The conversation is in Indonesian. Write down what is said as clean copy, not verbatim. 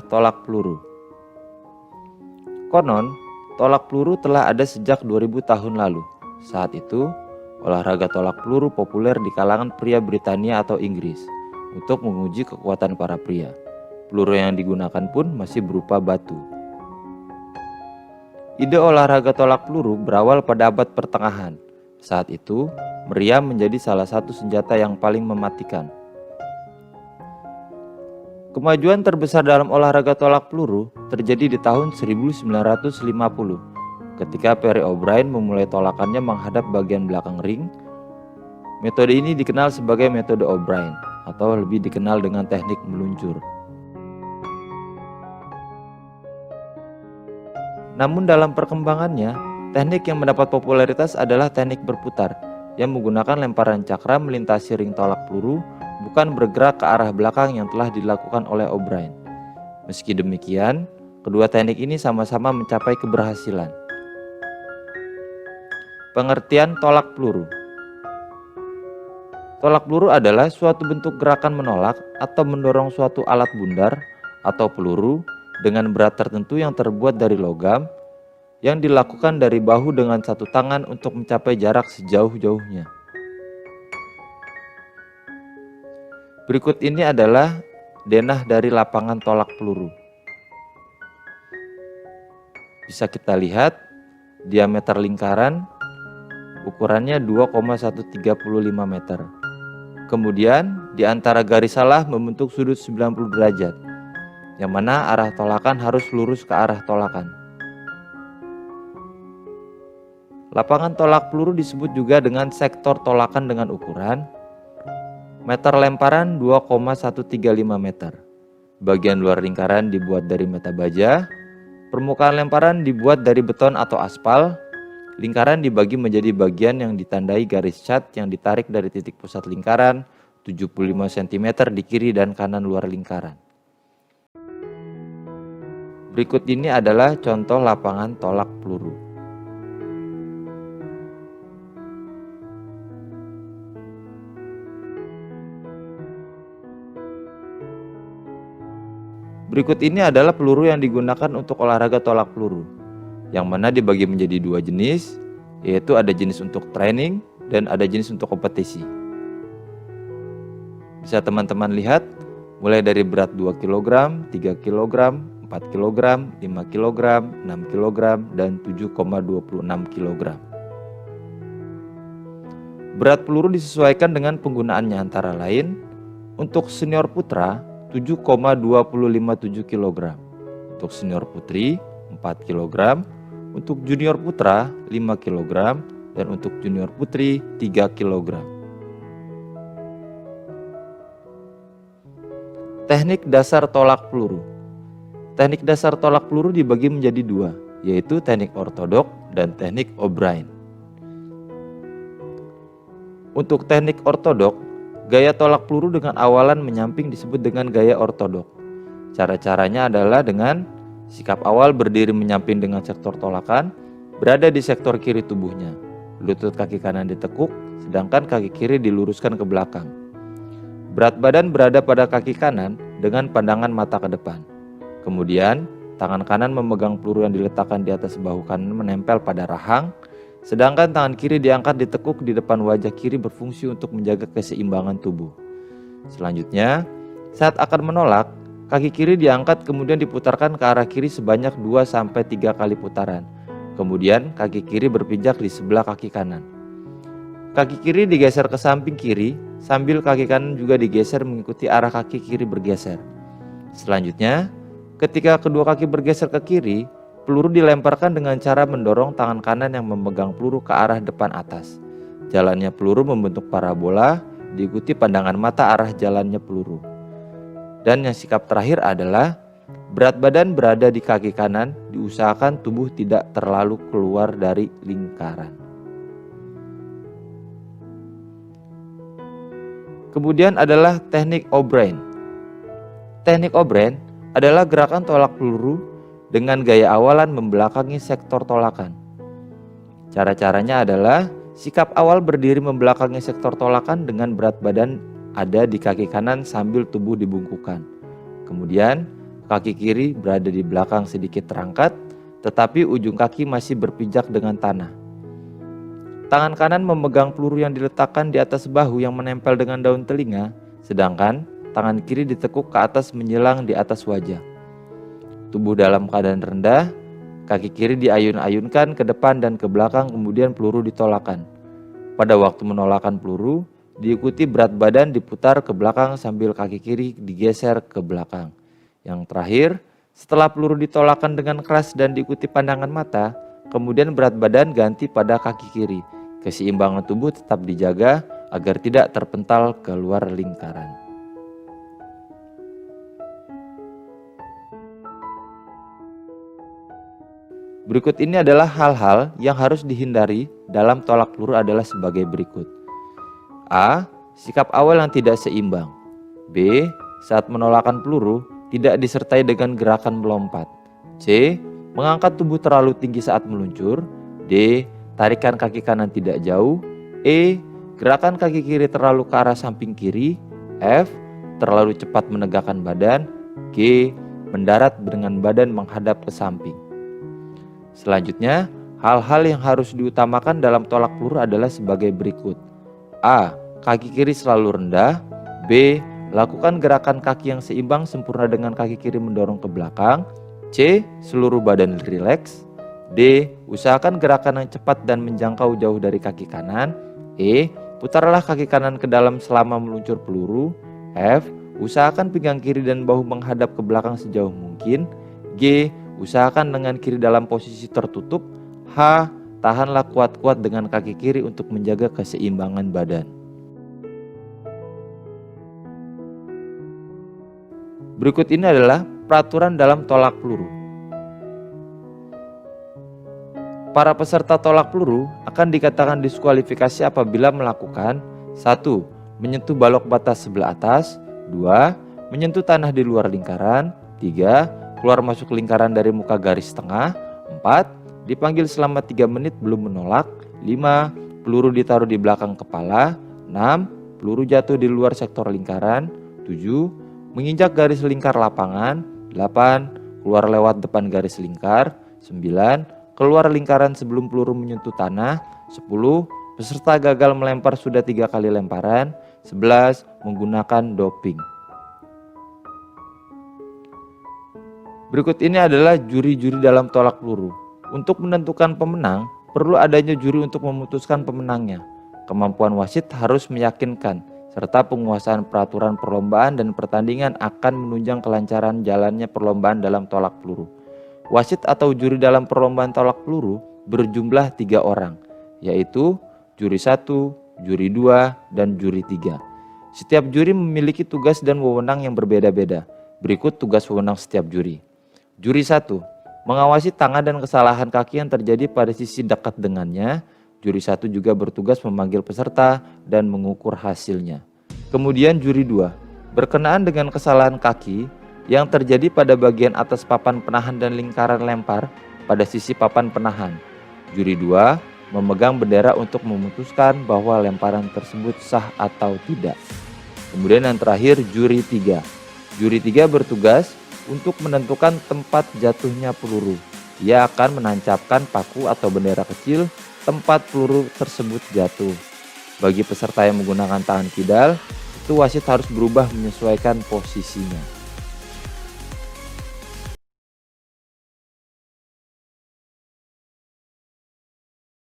Tolak peluru. Konon, tolak peluru telah ada sejak 2000 tahun lalu. Saat itu, olahraga tolak peluru populer di kalangan pria Britania atau Inggris untuk menguji kekuatan para pria. Peluru yang digunakan pun masih berupa batu. Ide olahraga tolak peluru berawal pada abad pertengahan. Saat itu, meriam menjadi salah satu senjata yang paling mematikan. Kemajuan terbesar dalam olahraga tolak peluru terjadi di tahun 1950 ketika Perry O'Brien memulai tolakannya menghadap bagian belakang ring. Metode ini dikenal sebagai metode O'Brien atau lebih dikenal dengan teknik meluncur. Namun dalam perkembangannya, teknik yang mendapat popularitas adalah teknik berputar yang menggunakan lemparan cakra melintasi ring tolak peluru, bukan bergerak ke arah belakang yang telah dilakukan oleh O'Brien. Meski demikian, kedua teknik ini sama-sama mencapai keberhasilan. Pengertian tolak peluru. Tolak peluru adalah suatu bentuk gerakan menolak atau mendorong suatu alat bundar atau peluru dengan berat tertentu yang terbuat dari logam yang dilakukan dari bahu dengan satu tangan untuk mencapai jarak sejauh-jauhnya. Berikut ini adalah denah dari lapangan tolak peluru. Bisa kita lihat diameter lingkaran ukurannya 2,135 meter. Kemudian di antara garis salah membentuk sudut 90 derajat, yang mana arah tolakan harus lurus ke arah tolakan. Lapangan tolak peluru disebut juga dengan sektor tolakan dengan ukuran meter lemparan 2,135 meter. Bagian luar lingkaran dibuat dari meta baja. Permukaan lemparan dibuat dari beton atau aspal. Lingkaran dibagi menjadi bagian yang ditandai garis cat yang ditarik dari titik pusat lingkaran 75 cm di kiri dan kanan luar lingkaran. Berikut ini adalah contoh lapangan tolak peluru. Berikut ini adalah peluru yang digunakan untuk olahraga tolak peluru, yang mana dibagi menjadi dua jenis, yaitu ada jenis untuk training dan ada jenis untuk kompetisi. Bisa teman-teman lihat, mulai dari berat 2 kg, 3 kg, 4 kg, 5 kg, 6 kg, dan 7,26 kg. Berat peluru disesuaikan dengan penggunaannya antara lain, untuk senior putra 7,257 kg, untuk senior putri 4 kg, untuk junior putra 5 kg, dan untuk junior putri 3 kg. Teknik dasar tolak peluru. Teknik dasar tolak peluru dibagi menjadi dua, yaitu teknik ortodok dan teknik O'Brien. Untuk teknik ortodok, gaya tolak peluru dengan awalan menyamping disebut dengan gaya ortodok. Cara-caranya adalah dengan sikap awal berdiri menyamping dengan sektor tolakan, berada di sektor kiri tubuhnya. Lutut kaki kanan ditekuk, sedangkan kaki kiri diluruskan ke belakang. Berat badan berada pada kaki kanan dengan pandangan mata ke depan. Kemudian, tangan kanan memegang peluru yang diletakkan di atas bahu kanan menempel pada rahang, sedangkan tangan kiri diangkat ditekuk di depan wajah kiri berfungsi untuk menjaga keseimbangan tubuh. Selanjutnya, saat akan menolak, kaki kiri diangkat kemudian diputarkan ke arah kiri sebanyak 2-3 kali putaran. Kemudian kaki kiri berpijak di sebelah kaki kanan. Kaki kiri digeser ke samping kiri, sambil kaki kanan juga digeser mengikuti arah kaki kiri bergeser. Selanjutnya, ketika kedua kaki bergeser ke kiri, peluru dilemparkan dengan cara mendorong tangan kanan yang memegang peluru ke arah depan atas. Jalannya peluru membentuk parabola, diikuti pandangan mata arah jalannya peluru. Dan yang sikap terakhir adalah berat badan berada di kaki kanan, diusahakan tubuh tidak terlalu keluar dari lingkaran. Kemudian adalah teknik O'Brien. Teknik O'Brien adalah gerakan tolak peluru dengan gaya awalan membelakangi sektor tolakan. Cara-caranya adalah sikap awal berdiri membelakangi sektor tolakan dengan berat badan ada di kaki kanan sambil tubuh dibungkukkan. Kemudian kaki kiri berada di belakang sedikit terangkat, tetapi ujung kaki masih berpijak dengan tanah. Tangan kanan memegang peluru yang diletakkan di atas bahu yang menempel dengan daun telinga, sedangkan tangan kiri ditekuk ke atas menjelang di atas wajah. Tubuh dalam keadaan rendah, kaki kiri diayun-ayunkan ke depan dan ke belakang, kemudian peluru ditolakkan. Pada waktu menolakkan peluru, diikuti berat badan diputar ke belakang sambil kaki kiri digeser ke belakang. Yang terakhir, setelah peluru ditolakkan dengan keras dan diikuti pandangan mata, kemudian berat badan ganti pada kaki kiri. Keseimbangan tubuh tetap dijaga agar tidak terpental keluar lingkaran. Berikut ini adalah hal-hal yang harus dihindari dalam tolak peluru adalah sebagai berikut. A. Sikap awal yang tidak seimbang. B. Saat menolakkan peluru tidak disertai dengan gerakan melompat. C. Mengangkat tubuh terlalu tinggi saat meluncur. D. Tarikan kaki kanan tidak jauh. E. Gerakan kaki kiri terlalu ke arah samping kiri. F. Terlalu cepat menegakkan badan. G. Mendarat dengan badan menghadap ke samping. Selanjutnya, hal-hal yang harus diutamakan dalam tolak peluru adalah sebagai berikut. A. Kaki kiri selalu rendah. B. Lakukan gerakan kaki yang seimbang sempurna dengan kaki kiri mendorong ke belakang. C. Seluruh badan rileks. D. Usahakan gerakan yang cepat dan menjangkau jauh dari kaki kanan. E. Putarlah kaki kanan ke dalam selama meluncur peluru. F. Usahakan pinggang kiri dan bahu menghadap ke belakang sejauh mungkin. G. Usahakan lengan kiri dalam posisi tertutup. H. Tahanlah kuat-kuat dengan kaki kiri untuk menjaga keseimbangan badan. Berikut ini adalah peraturan dalam tolak peluru. Para peserta tolak peluru akan dikatakan diskualifikasi apabila melakukan 1. Menyentuh balok batas sebelah atas. 2. Menyentuh tanah di luar lingkaran. 3. Keluar masuk lingkaran dari muka garis tengah. 4. Dipanggil selama 3 menit belum menolak. 5. Peluru ditaruh di belakang kepala. 6. Peluru jatuh di luar sektor lingkaran. 7. Menginjak garis lingkar lapangan. 8. Keluar lewat depan garis lingkar. 9. Keluar lingkaran sebelum peluru menyentuh tanah. 10. Peserta gagal melempar sudah 3 kali lemparan. 11. Menggunakan doping. Berikut ini adalah juri-juri dalam tolak peluru. Untuk menentukan pemenang, perlu adanya juri untuk memutuskan pemenangnya. Kemampuan wasit harus meyakinkan, serta penguasaan peraturan perlombaan dan pertandingan akan menunjang kelancaran jalannya perlombaan dalam tolak peluru. Wasit atau juri dalam perlombaan tolak peluru berjumlah 3 orang, yaitu juri 1, juri 2, dan juri 3. Setiap juri memiliki tugas dan wewenang yang berbeda-beda. Berikut tugas wewenang setiap juri. Juri 1. Mengawasi tangan dan kesalahan kaki yang terjadi pada sisi dekat dengannya. Juri 1 juga bertugas memanggil peserta dan mengukur hasilnya. Kemudian juri 2. Berkenaan dengan kesalahan kaki yang terjadi pada bagian atas papan penahan dan lingkaran lempar pada sisi papan penahan. Juri 2 memegang bendera untuk memutuskan bahwa lemparan tersebut sah atau tidak. Kemudian yang terakhir juri 3. Juri 3 bertugas untuk menentukan tempat jatuhnya peluru. Ia akan menancapkan paku atau bendera kecil tempat peluru tersebut jatuh. Bagi peserta yang menggunakan tangan kidal, itu wasit harus berubah menyesuaikan posisinya.